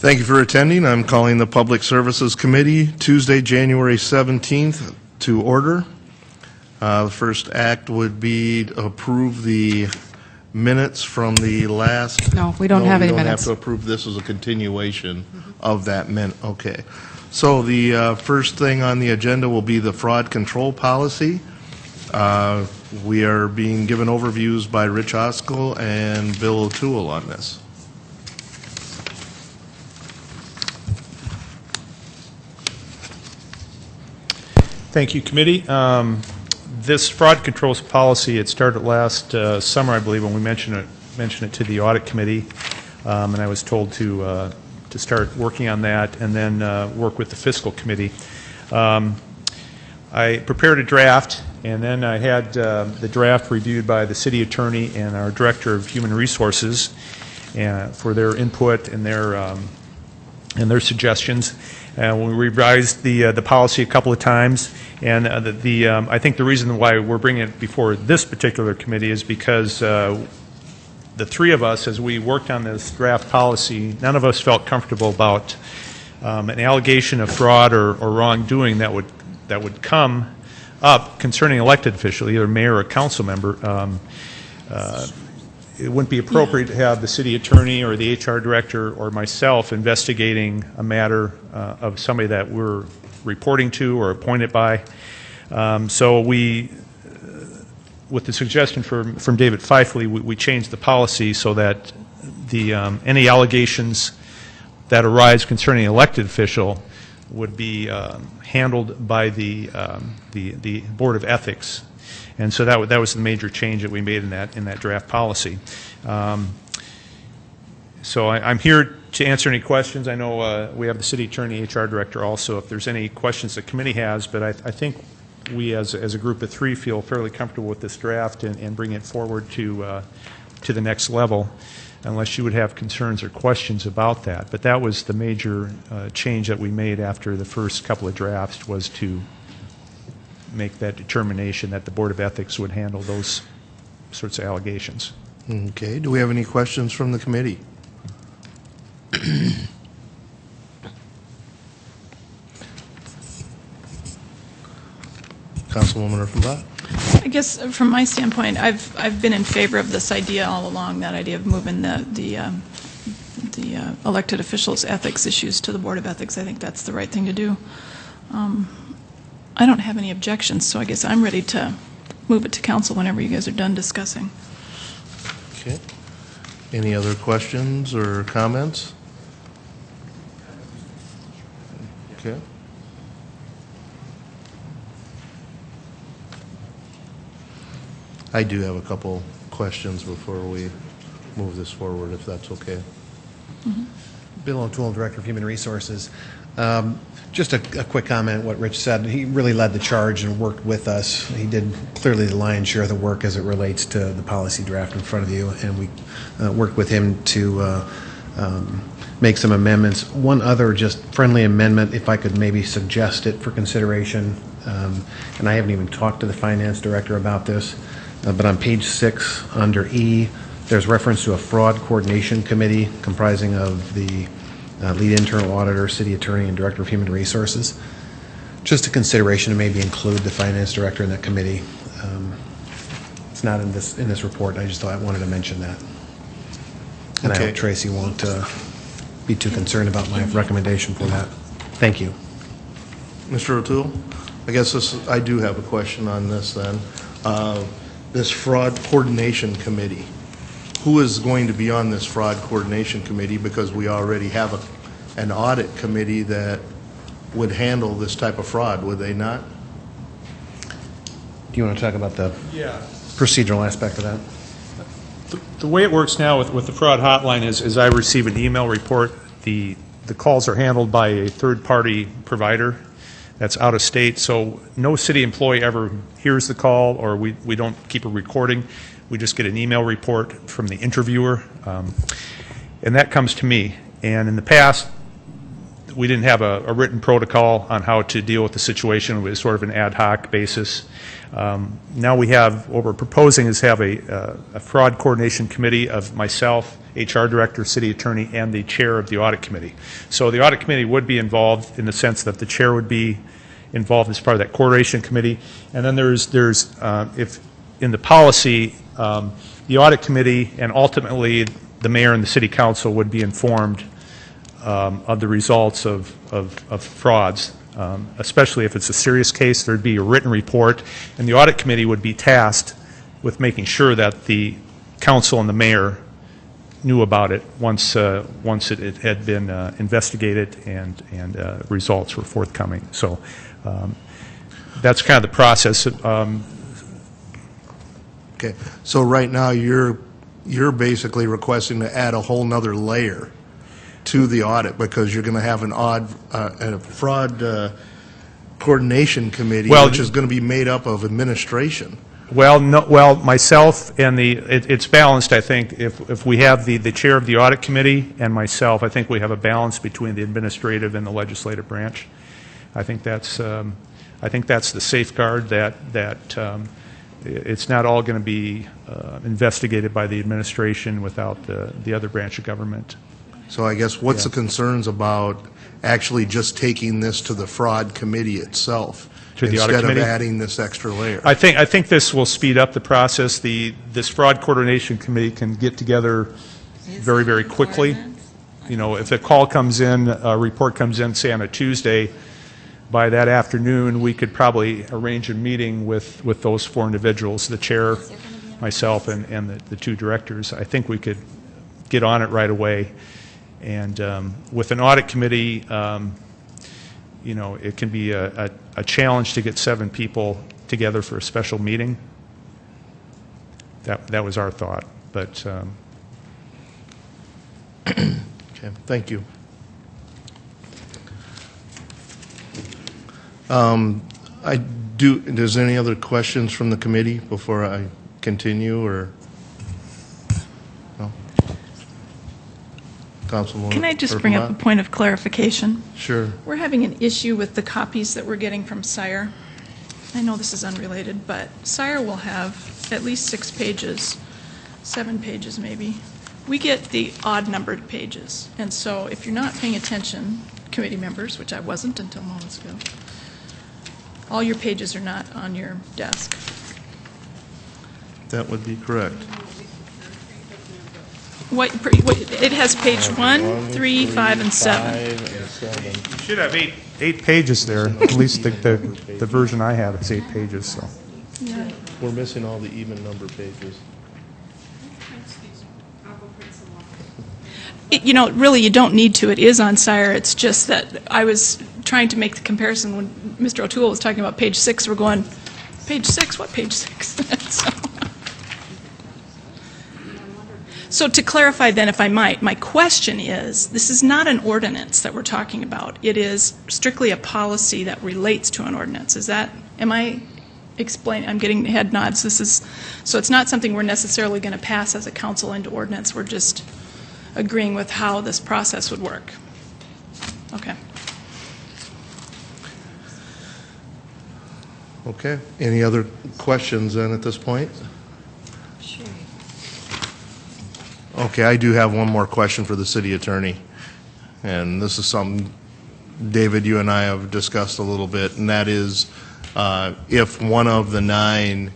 Thank you for attending. I'm calling the Public Services Committee Tuesday, January 17th to order. The first act would be to approve the minutes from the last... No, we don't have any minutes. We don't have to approve. This is a continuation of that minute. Okay. So the first thing on the agenda will be the fraud control policy. We are being given overviews by Rich Oskell and Bill O'Toole on this. Thank you, committee. This fraud controls policy, it started last summer, I believe, when we mentioned it to the audit committee, and I was told to start working on that and then work with the fiscal committee. I prepared a draft, and then I had the draft reviewed by the city attorney and our director of human resources for their input and their suggestions. We revised the policy a couple of times, and I think the reason why we're bringing it before this particular committee is because the three of us, as we worked on this draft policy, none of us felt comfortable about an allegation of fraud or wrongdoing that would come up concerning elected official, either mayor or council member. It wouldn't be appropriate to have the city attorney or the HR director or myself investigating a matter of somebody that we're reporting to or appointed by. So we, with the suggestion from David Feifley, we changed the policy so that any allegations that arise concerning an elected official would be handled by the Board of Ethics. And so that was the major change that we made in that draft policy. So I'm here to answer any questions. I know we have the city attorney, HR director also, if there's any questions the committee has, but I think we as a group of three feel fairly comfortable with this draft and bring it forward to the next level, unless you would have concerns or questions about that. But that was the major change that we made after the first couple of drafts, was to make that determination that the Board of Ethics would handle those sorts of allegations. Okay. Do we have any questions from the committee? Councilwoman Urfenbach? I guess from my standpoint, I've been in favor of this idea all along, that idea of moving the elected officials' ethics issues to the Board of Ethics. I think that's the right thing to do. I don't have any objections, so I guess I'm ready to move it to council whenever you guys are done discussing. Okay. Any other questions or comments? Okay. I do have a couple questions before we move this forward, if that's okay. Mm-hmm. Bill O'Toole, Director of Human Resources. Just a quick comment, what Rich said. He really led the charge and worked with us. He did clearly the lion's share of the work as it relates to the policy draft in front of you, and we worked with him to make some amendments. One other just friendly amendment, if I could maybe suggest it for consideration, and I haven't even talked to the finance director about this, but on page 6 under E, there's reference to a fraud coordination committee comprising of the lead internal auditor, city attorney, and director of human resources. Just a consideration to maybe include the finance director in that committee. It's not in this report. I just thought I wanted to mention that. And okay. I hope Tracy won't be too concerned about my recommendation for that. Thank you. Mr. O'Toole, I guess I do have a question on this then. This fraud coordination committee. Who is going to be on this fraud coordination committee? Because we already have an audit committee that would handle this type of fraud, would they not? Do you want to talk about the procedural aspect of that? The way it works now with the fraud hotline is I receive an email report. The calls are handled by a third-party provider that's out of state, so no city employee ever hears the call, or we don't keep a recording. We just get an email report from the interviewer, and that comes to me. And in the past, we didn't have a written protocol on how to deal with the situation. It was sort of an ad hoc basis. Now we have, what we're proposing is have a fraud coordination committee of myself HR director, city attorney, and the chair of the audit committee. So the audit committee would be involved in the sense that the chair would be involved as part of that coordination committee. And then there's if in the policy, the audit committee and ultimately the mayor and the city council would be informed of the results of frauds, especially if it's a serious case. There'd be a written report, and the audit committee would be tasked with making sure that the council and the mayor knew about it once it had been investigated and results were forthcoming. So that's kind of the process. Okay, so right now you're basically requesting to add a whole nother layer to the audit because you're going to have a fraud coordination committee, which is going to be made up of administration. Well, no, well, myself and it's balanced. I think if we have the chair of the audit committee and myself, I think we have a balance between the administrative and the legislative branch. I think that's the safeguard that it's not all going to be investigated by the administration without the other branch of government. So I guess what's the concerns about actually just taking this to the fraud committee itself to the audit instead committee? of adding this extra layer? I think this will speed up the process. This fraud coordination committee can get together very, very quickly. You know, if a call comes in, a report comes in, say on a Tuesday, by that afternoon, we could probably arrange a meeting with those four individuals, the chair, myself, and the two directors. I think we could get on it right away. And with an audit committee, you know, it can be a challenge to get 7 people together for a special meeting. That was our thought. But okay, thank you. There's any other questions from the committee before I continue, or no? Councilwoman? Can I just bring up a point of clarification? Sure. We're having an issue with the copies that we're getting from SIRE. I know this is unrelated, but SIRE will have at least 6 pages, 7 pages maybe. We get the odd numbered pages, and so if you're not paying attention, committee members, which I wasn't until moments ago, all your pages are not on your desk. That would be correct. It has page 1, 3, 5, and 7. you should have eight pages there. At least the version I have is 8 pages. So. Yeah. We're missing all the even number pages. You know, really, you don't need to. It is on SIRE. It's just that I was trying to make the comparison when Mr. O'Toole was talking about page 6. We're going, page 6? What page 6? So to clarify then, if I might, my question is, this is not an ordinance that we're talking about. It is strictly a policy that relates to an ordinance. Is that, am I explaining? I'm getting head nods. So it's not something we're necessarily going to pass as a council into ordinance. We're just agreeing with how this process would work. Okay. Okay. Any other questions then at this point? Sure. Okay, I do have one more question for the city attorney. And this is something, David, you and I have discussed a little bit, and that is if one of the 9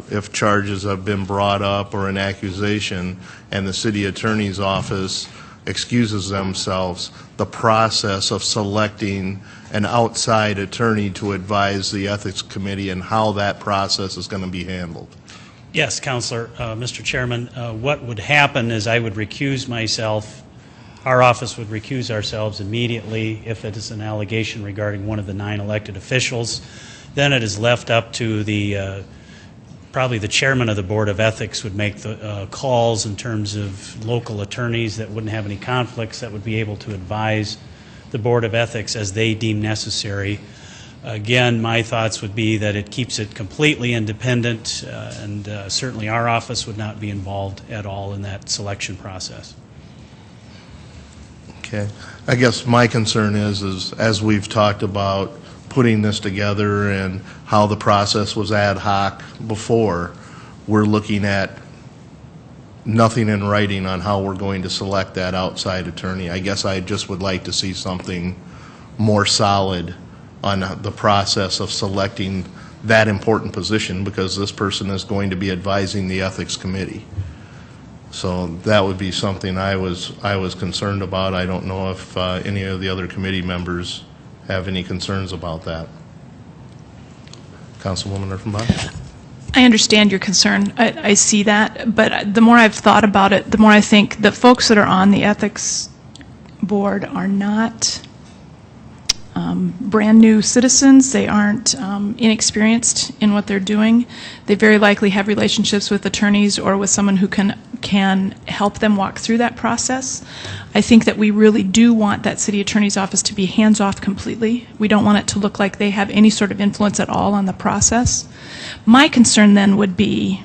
if charges have been brought up or an accusation and the city attorney's office excuses themselves, the process of selecting an outside attorney to advise the ethics committee and how that process is going to be handled. Yes, Counselor. Mr. Chairman, what would happen is I would recuse myself. Our office would recuse ourselves immediately if it is an allegation regarding one of the 9 elected officials. Then it is left up to the probably the chairman of the Board of Ethics would make the calls in terms of local attorneys that wouldn't have any conflicts, that would be able to advise the Board of Ethics as they deem necessary. Again, my thoughts would be that it keeps it completely independent, and certainly our office would not be involved at all in that selection process. Okay. I guess my concern is as we've talked about putting this together and how the process was ad hoc before, we're looking at nothing in writing on how we're going to select that outside attorney. I guess I just would like to see something more solid on the process of selecting that important position, because this person is going to be advising the ethics committee. So that would be something I was concerned about. I don't know if any of the other committee members have any concerns about that. Councilwoman Urfenbach? I understand your concern. I see that, but the more I've thought about it, the more I think the folks that are on the ethics board are not brand new citizens. They aren't inexperienced in what they're doing. They very likely have relationships with attorneys or with someone who can help them walk through that process. I think that we really do want that city attorney's office to be hands-off completely. We don't want it to look like they have any sort of influence at all on the process. My concern then would be,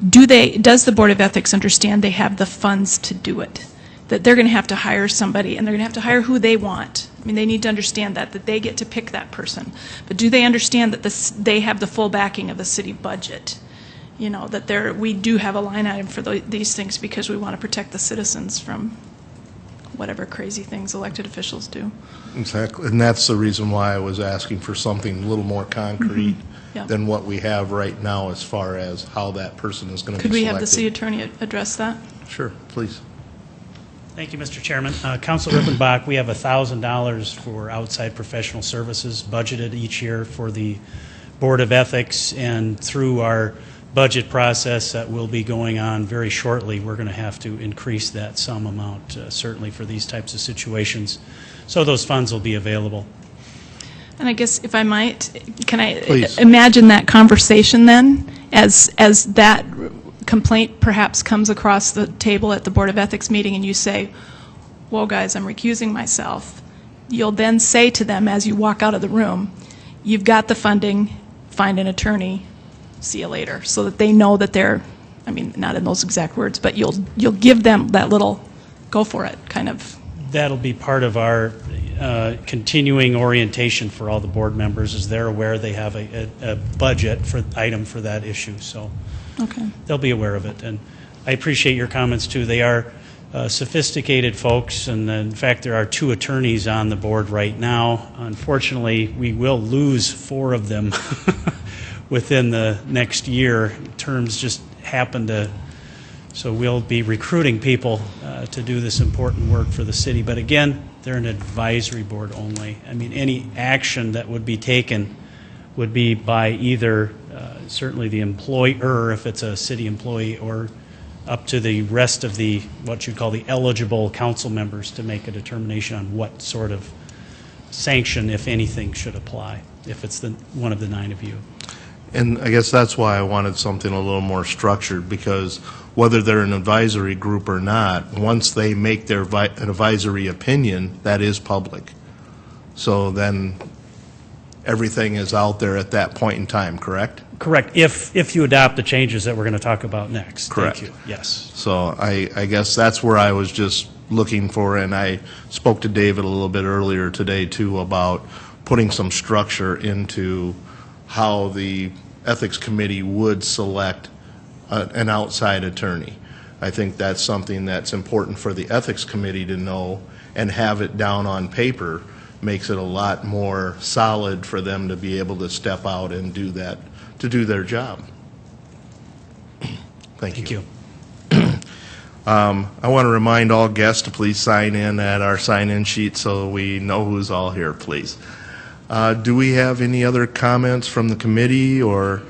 does the Board of Ethics understand they have the funds to do it? That they're going to have to hire somebody, and they're going to have to hire who they want. I mean, they need to understand that they get to pick that person. But do they understand that they have the full backing of the city budget? You know, that we do have a line item for these things because we want to protect the citizens from whatever crazy things elected officials do. Exactly, and that's the reason why I was asking for something a little more concrete Yeah. than what we have right now as far as how that person is going to be selected. Could we have the city attorney address that? Sure, please. Thank you, Mr. Chairman. Councilor Rippenbach, we have $1,000 for outside professional services budgeted each year for the Board of Ethics, and through our budget process that will be going on very shortly, we're going to have to increase that sum amount, certainly for these types of situations. So those funds will be available. And I guess if I might, can I Please. imagine that conversation then as that complaint perhaps comes across the table at the Board of Ethics meeting and you say, whoa guys, I'm recusing myself. You'll then say to them as you walk out of the room, you've got the funding, find an attorney, see you later, so that they know that they're, I mean, not in those exact words, but you'll give them that little go for it kind of. That'll be part of our continuing orientation for all the board members, as they're aware they have a budget item for that issue. So Okay. they'll be aware of it. And I appreciate your comments, too. They are sophisticated folks, and in fact, there are 2 attorneys on the board right now. Unfortunately, we will lose 4 of them within the next year. Terms just happen to, so we'll be recruiting people to do this important work for the city. But again, they're an advisory board only. I mean, any action that would be taken would be by either certainly the employer, if it's a city employee, or up to the rest of the, what you call the eligible council members, to make a determination on what sort of sanction, if anything, should apply, if it's one of the 9 of you. And I guess that's why I wanted something a little more structured, because whether they're an advisory group or not, once they make their advisory opinion, that is public. So then everything is out there at that point in time, correct? Correct, if you adopt the changes that we're going to talk about next. Correct. Thank you, yes. So I guess that's where I was just looking for, and I spoke to David a little bit earlier today, too, about putting some structure into how the Ethics Committee would select an outside attorney. I think that's something that's important for the Ethics Committee to know, and have it down on paper makes it a lot more solid for them to be able to step out and do that, to do their job. Thank you. I want to remind all guests to please sign in at our sign-in sheet so we know who's all here, please. Do we have any other comments from the committee, or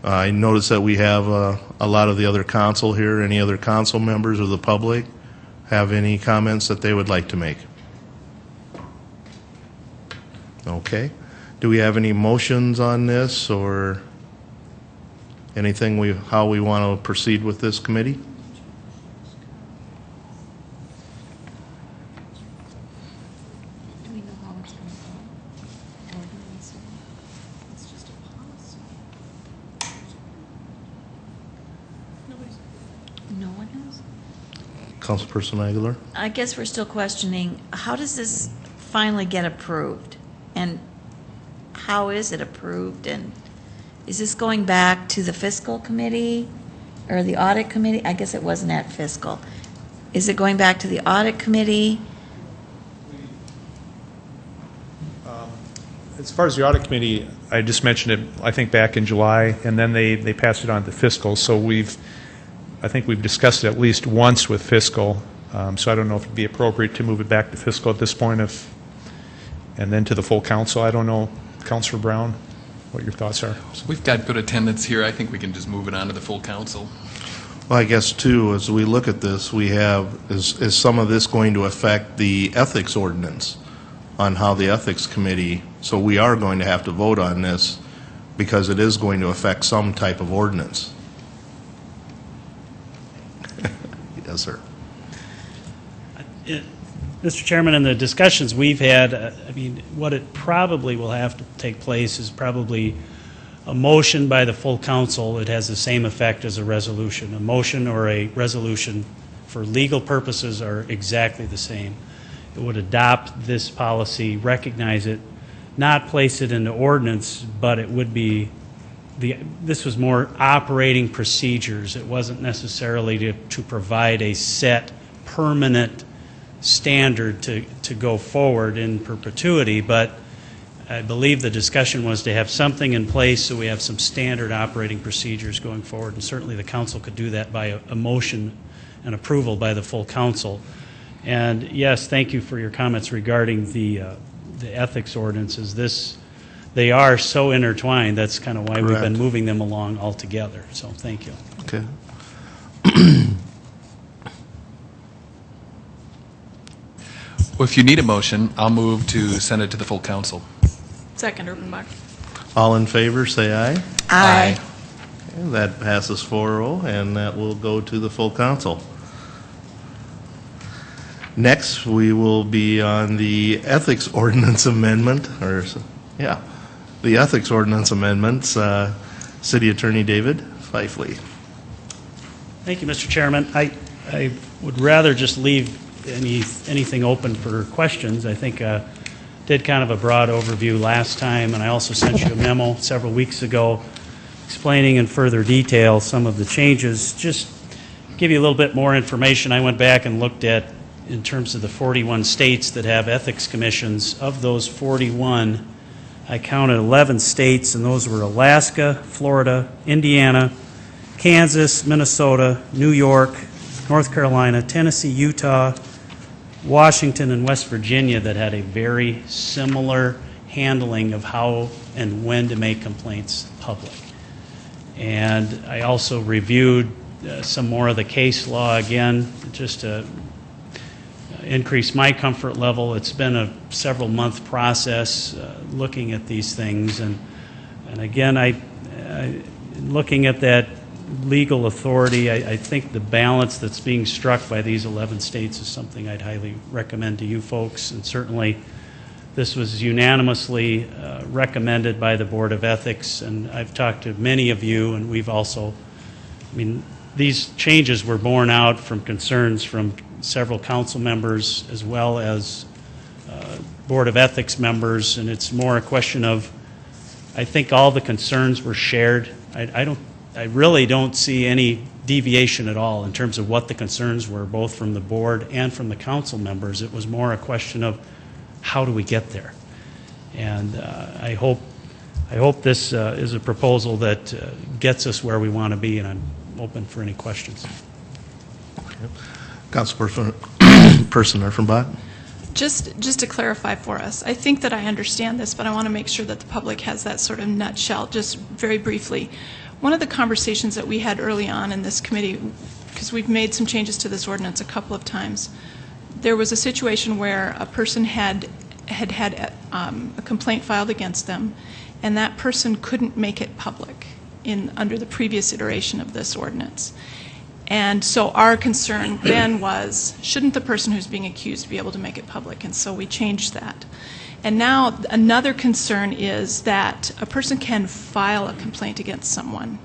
I notice that we have a lot of the other council here. Any other council members or the public have any comments that they would like to make? Okay. Do we have any motions on this, or anything how we want to proceed with this committee? Do we know how it's going to go? Ordinance? It's just a policy. No one knows? Councilperson Aguilar? I guess we're still questioning, how does this finally get approved? And how is it approved? And is this going back to the fiscal committee? or the audit committee? I guess it wasn't at fiscal. Is it going back to the audit committee? As far as the audit committee, I just mentioned it, I think, back in July, and then they passed it on to fiscal. So I think we've discussed it at least once with fiscal. So I don't know if it'd be appropriate to move it back to fiscal at this point, and then to the full council. I don't know, Councilor Brown, what your thoughts are. We've got good attendance here. I think we can just move it on to the full council. Well, I guess, too, as we look at this, we have, is some of this going to affect the ethics ordinance on how the ethics committee, so we are going to have to vote on this because it is going to affect some type of ordinance. Yes, sir. Mr. Chairman, in the discussions we've had, I mean, what it probably will have to take place is probably a motion by the full council. It has the same effect as a resolution. A motion or a resolution for legal purposes are exactly the same. It would adopt this policy, recognize it, not place it into ordinance, but it would be, this was more operating procedures. It wasn't necessarily to provide a set permanent standard to go forward in perpetuity, but I believe the discussion was to have something in place so we have some standard operating procedures going forward, and certainly the council could do that by a motion and approval by the full council. And yes, thank you for your comments regarding the ethics ordinances. They are so intertwined. That's kind of why we've been moving them along all together. So thank you. Okay. Well, if you need a motion, I'll move to send it to the full council. Second, Urbanbach. All in favor, say aye. Aye. Okay, that passes 4-0, and that will go to the full council. Next, we will be on the ethics ordinance amendment, the ethics ordinance amendments. City Attorney David Fifley. Thank you, Mr. Chairman. I would rather just leave anything open for questions. I think did kind of a broad overview last time, and I also sent you a memo several weeks ago explaining in further detail some of the changes. Just give you a little bit more information. I went back and looked at, in terms of the 41 states that have ethics commissions. Of those 41, I counted 11 states, and those were Alaska, Florida, Indiana, Kansas, Minnesota, New York, North Carolina, Tennessee, Utah, Washington, and West Virginia that had a very similar handling of how and when to make complaints public. And I also reviewed some more of the case law again, just to increase my comfort level. It's been a several-month process looking at these things, and again, I looking at that legal authority, I think the balance that's being struck by these 11 states is something I'd highly recommend to you folks, and certainly this was unanimously recommended by the Board of Ethics, and I've talked to many of you, and we've also, I mean, these changes were borne out from concerns from several council members as well as Board of Ethics members, and it's more a question of, I think all the concerns were shared. I really don't see any deviation at all in terms of what the concerns were, both from the board and from the council members. It was more a question of how do we get there, and I hope this is a proposal that gets us where we want to be, and I'm open for any questions. Councilperson Urbanbach. Just to clarify for us, I think that I understand this, but I want to make sure that the public has that sort of nutshell, just very briefly. One of the conversations that we had early on in this committee, because we've made some changes to this ordinance a couple of times, there was a situation where a person had a complaint filed against them, and that person couldn't make it public under the previous iteration of this ordinance. And so our concern then was, shouldn't the person who's being accused be able to make it public? And so we changed that. And now another concern is that a person can file a complaint against someone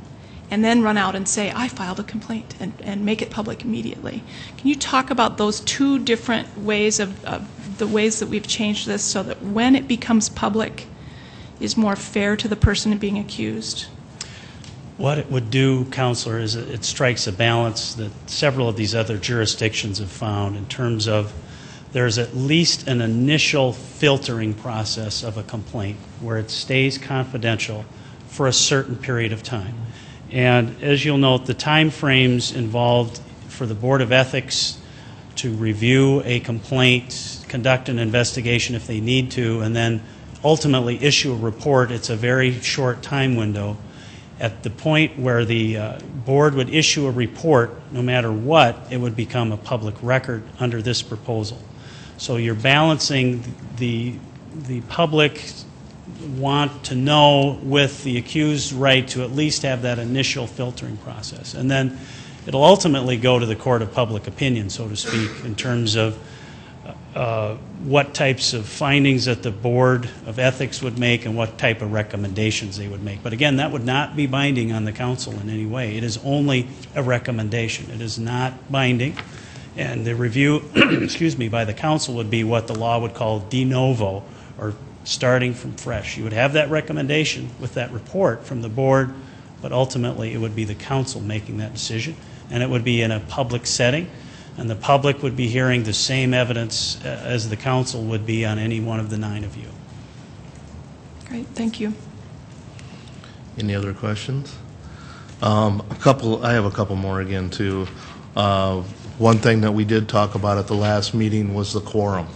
and then run out and say, I filed a complaint, and make it public immediately. Can you talk about those two different ways of the ways that we've changed this so that when it becomes public is more fair to the person being accused? What it would do, Counselor, is it strikes a balance that several of these other jurisdictions have found in terms of there's at least an initial filtering process of a complaint where it stays confidential for a certain period of time. And as you'll note, the time frames involved for the Board of Ethics to review a complaint, conduct an investigation if they need to, and then ultimately issue a report, it's a very short time window. At the point where the board would issue a report, no matter what, it would become a public record under this proposal. So you're balancing the public want to know with the accused right to at least have that initial filtering process. And then it'll ultimately go to the court of public opinion, so to speak, in terms of what types of findings that the Board of Ethics would make and what type of recommendations they would make. But again, that would not be binding on the council in any way. It is only a recommendation. It is not binding. And the review, excuse me, by the council would be what the law would call de novo, or starting from fresh. You would have that recommendation with that report from the board, but ultimately it would be the council making that decision, and it would be in a public setting, and the public would be hearing the same evidence as the council would be on any one of the 9 of you. Great, thank you. Any other questions? I have a couple more again, too. One thing that we did talk about at the last meeting was the quorum.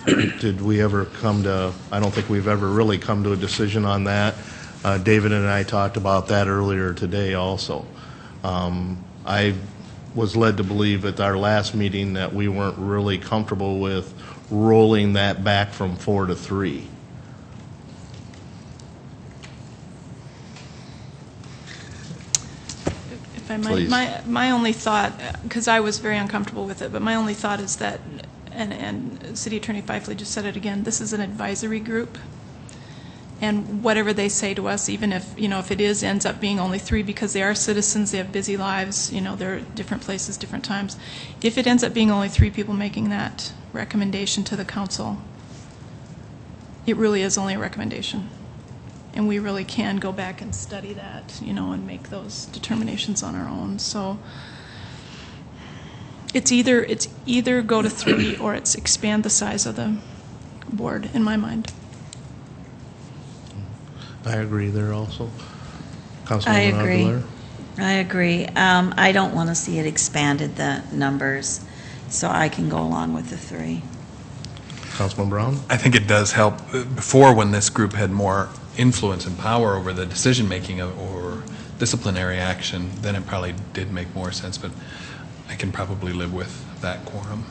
Did we ever come to, I don't think we've ever really come to a decision on that. David and I talked about that earlier today also. I was led to believe at our last meeting that we weren't really comfortable with rolling that back from 4 to 3. If I might, Please. my only thought, because I was very uncomfortable with it, but my only thought is that, and City Attorney Fifley just said it again, this is an advisory group, and whatever they say to us, even if, if it ends up being only 3, because they are citizens, they have busy lives, they're at different places, different times. If it ends up being only 3 people making that recommendation to the council, it really is only a recommendation. And we really can go back and study that, and make those determinations on our own. So it's either go to 3 or it's expand the size of the board, in my mind. I agree there also. I Councilwoman agree. Aguilar? I agree. I don't want to see it expanded, the numbers, so I can go along with the 3. Councilman Brown? I think it does help. Before, when this group had more influence and power over the decision-making or disciplinary action, then it probably did make more sense, but I can probably live with that quorum.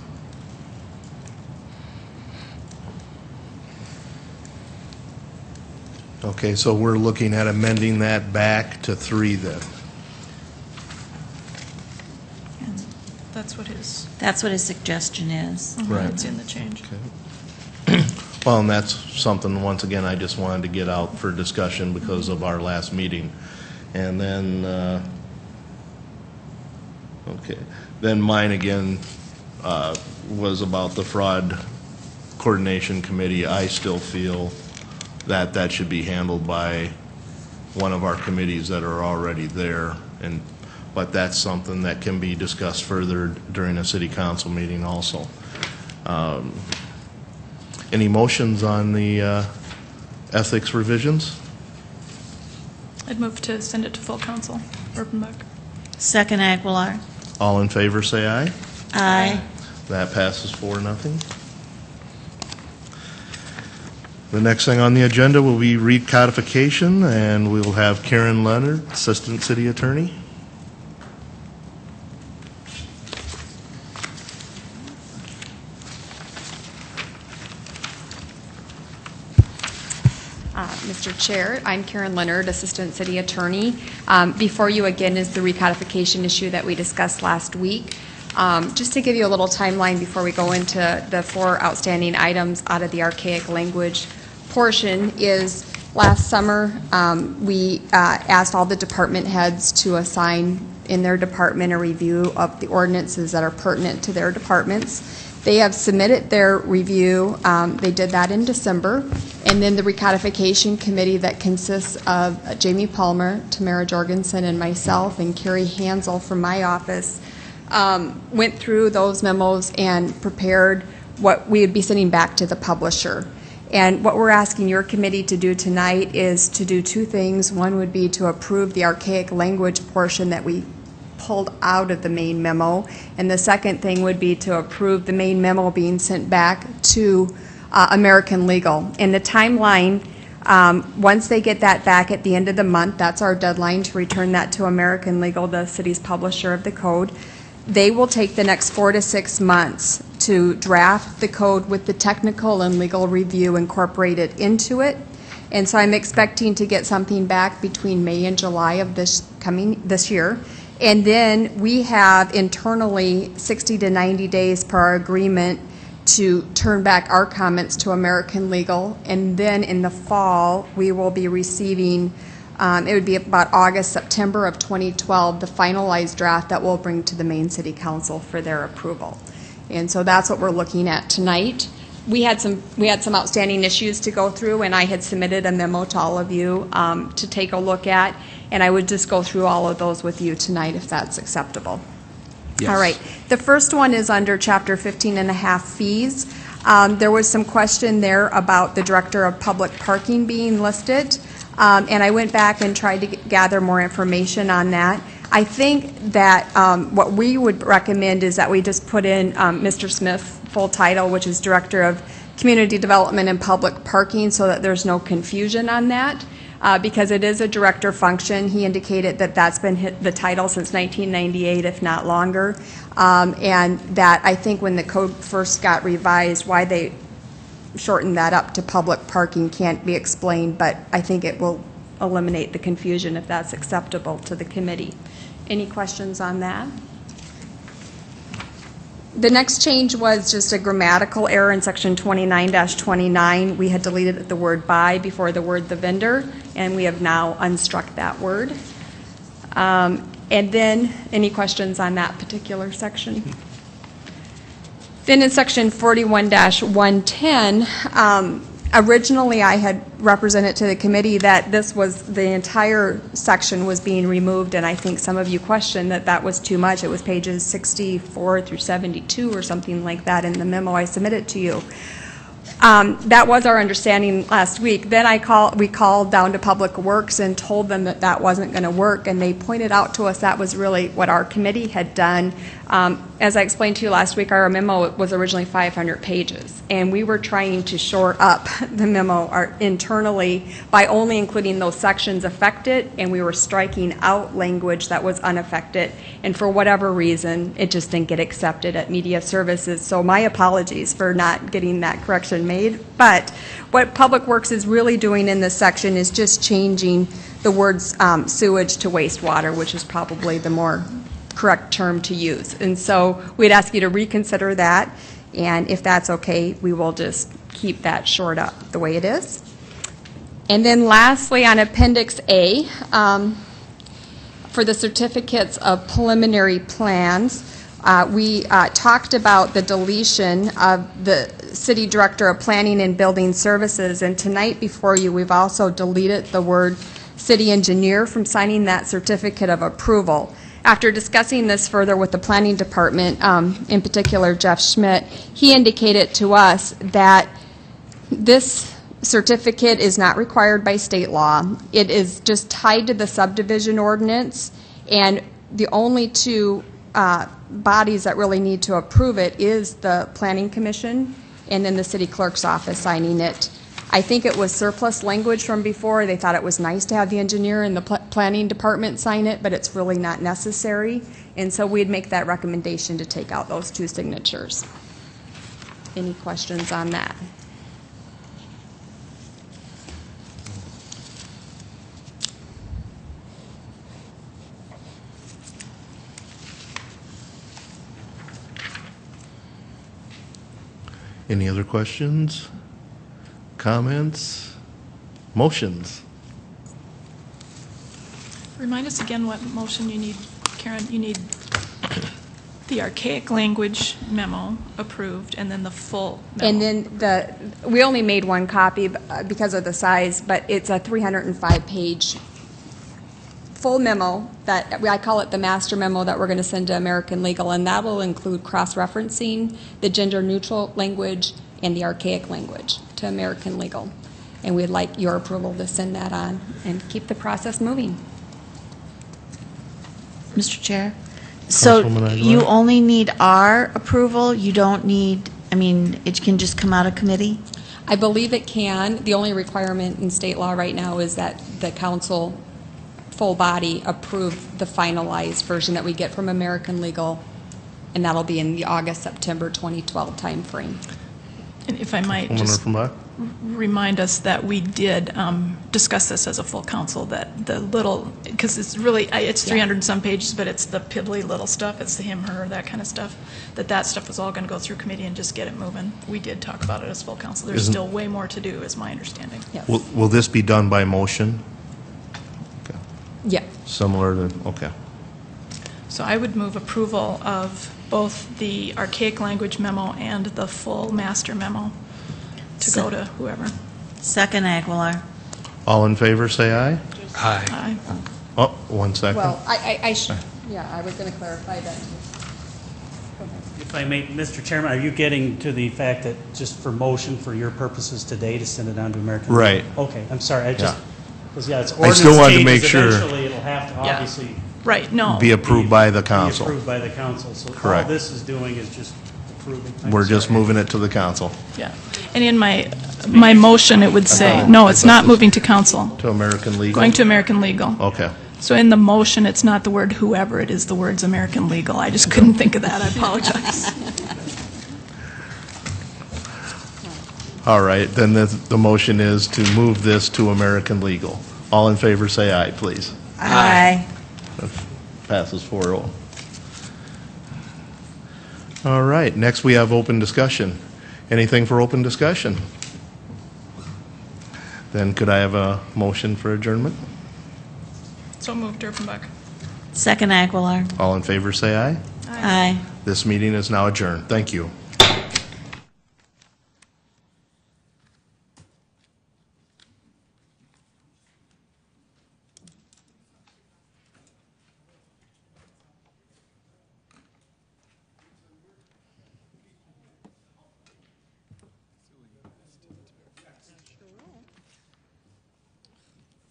Okay, so we're looking at amending that back to 3 then. And that's what his suggestion is. Right. It's in the change. Well, and that's something, once again, I just wanted to get out for discussion because of our last meeting. And then, okay, then mine again was about the Fraud Coordination Committee. I still feel that that should be handled by one of our committees that are already there, but that's something that can be discussed further during a city council meeting also. Any motions on the ethics revisions? I'd move to send it to full council. Urbanbuck. Second, Aguilar. All in favor, say aye. Aye. That passes 4-0. The next thing on the agenda will be recodification, and we will have Karen Leonard, Assistant City Attorney. Mr. Chair, I'm Karen Leonard, Assistant City Attorney. Before you again is the recodification issue that we discussed last week. Just to give you a little timeline before we go into the 4 outstanding items out of the archaic language portion is last summer we asked all the department heads to assign in their department a review of the ordinances that are pertinent to their departments. They have submitted their review. They did that in December, And then the recodification committee that consists of Jamie Palmer, Tamara Jorgensen, and myself, and Carrie Hansel from my office, went through those memos and prepared what we would be sending back to the publisher. And what we're asking your committee to do tonight is to do two things. One would be to approve the archaic language portion that we pulled out of the main memo, and the second thing would be to approve the main memo being sent back to American Legal. And the timeline, once they get that back at the end of the month, that's our deadline to return that to American Legal, the city's publisher of the code. They will take the next 4 to 6 months to draft the code with the technical and legal review incorporated into it. And so I'm expecting to get something back between May and July of this year. And then we have internally 60 to 90 days per our agreement to turn back our comments to American Legal. And then in the fall, we will be receiving, it would be about August, September of 2012, the finalized draft that we'll bring to the Maine City Council for their approval. And so that's what we're looking at tonight. We had some outstanding issues to go through, and I had submitted a memo to all of you to take a look at, and I would just go through all of those with you tonight if that's acceptable. Yes. All right. The first one is under Chapter 15.5 fees. There was some question there about the Director of Public Parking being listed, and I went back and tried to gather more information on that. I think that what we would recommend is that we just put in Mr. Smith's full title, which is Director of Community Development and Public Parking, so that there's no confusion on that. Because it is a director function. He indicated that that's been the title since 1998, if not longer, and that I think when the code first got revised, why they shortened that up to public parking can't be explained, but I think it will eliminate the confusion if that's acceptable to the committee. Any questions on that? The next change was just a grammatical error in section 29-29. We had deleted the word by before the word the vendor, and we have now unstruck that word. And then, any questions on that particular section? Then in section 41-110, originally I had represented to the committee that this was, the entire section was being removed, and I think some of you questioned that that was too much. It was pages 64 through 72 or something like that in the memo I submitted to you. That was our understanding last week. Then we called down to Public Works and told them that that wasn't going to work, and they pointed out to us that was really what our committee had done. As I explained to you last week, our memo was originally 500 pages, and we were trying to shore up the memo internally by only including those sections affected, and we were striking out language that was unaffected, and for whatever reason, it just didn't get accepted at Media Services. So my apologies for not getting that correction made, but what Public Works is really doing in this section is just changing the words sewage to wastewater, which is probably the more correct term to use. And so we'd ask you to reconsider that, and if that's okay, we will just keep that short up the way it is. And then lastly, on Appendix A, for the certificates of preliminary plans, we talked about the deletion of the City Director of Planning and Building Services, and tonight before you we've also deleted the word City Engineer from signing that certificate of approval. After discussing this further with the Planning Department, in particular Jeff Schmidt, he indicated to us that this certificate is not required by state law. It is just tied to the subdivision ordinance, and the only two bodies that really need to approve it is the Planning Commission and then the City Clerk's office signing it. I think it was surplus language from before. They thought it was nice to have the engineer and the Planning Department sign it, but it's really not necessary. And so we'd make that recommendation to take out those two signatures. Any questions on that? Any other questions, comments, motions? Remind us again what motion you need, Karen. You need The archaic language memo approved, and then the full memo. And then we only made one copy because of the size, but it's a 305-page full memo that, I call it the master memo that we're going to send to American Legal, and that will include cross-referencing the gender-neutral language and the archaic language to American Legal. And we'd like your approval to send that on and keep the process moving. Mr. Chair? So Councilwoman Aguilar? you only need our approval? You don't need, I mean, it can just come out of committee? I believe it can. The only requirement in state law right now is that the council, full body, approve the finalized version that we get from American Legal, and that'll be in the August-September 2012 timeframe. And if I might Councilwoman just Offenbach? remind us that we did discuss this as a full council, that the little, because it's really, it's 300 and some pages, but it's the piddly little stuff, it's the him, her, that kind of stuff, that stuff was all going to go through committee and just get it moving. We did talk about it as full council. There's Isn't- still way more to do, is my understanding. Yes. Will this be done by motion? Okay. Yeah. Similar to, okay. So I would move approval of both the archaic language memo and the full master memo to go to whoever. Second, Aguilar. All in favor, say aye. Aye. Aye. Oh, 1 second. Well, I was going to clarify that. Go ahead. If I may, Mr. Chairman, are you getting to the fact that just for motion for your purposes today to send it on to American? Right. Okay, I'm sorry, I just, Yeah. because, yeah, it's I still ordinance wanted to make changes. sure- Eventually, it'll have to Yeah. obviously Right, no. Be approved by the be council. approved by the council. So all Correct. this is doing is just approving. I'm We're just sorry. moving it to the council, Yeah. And in my motion, it would say, no, it's not moving to council, to American Legal. going to American Legal. Okay. So in the motion, it's not the word whoever, it is the words American Legal. I just couldn't think of that, I apologize. All right, then the motion is to move this to American Legal. All in favor, say aye, please. Aye. Passes 4-0. All right, next we have open discussion. Anything for open discussion? Then could I have a motion for adjournment? So moved, Durpenbach. Second, Aguilar. All in favor, say aye. Aye. This meeting is now adjourned. Thank you.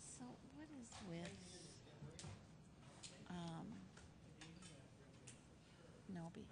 So what is with, Noby?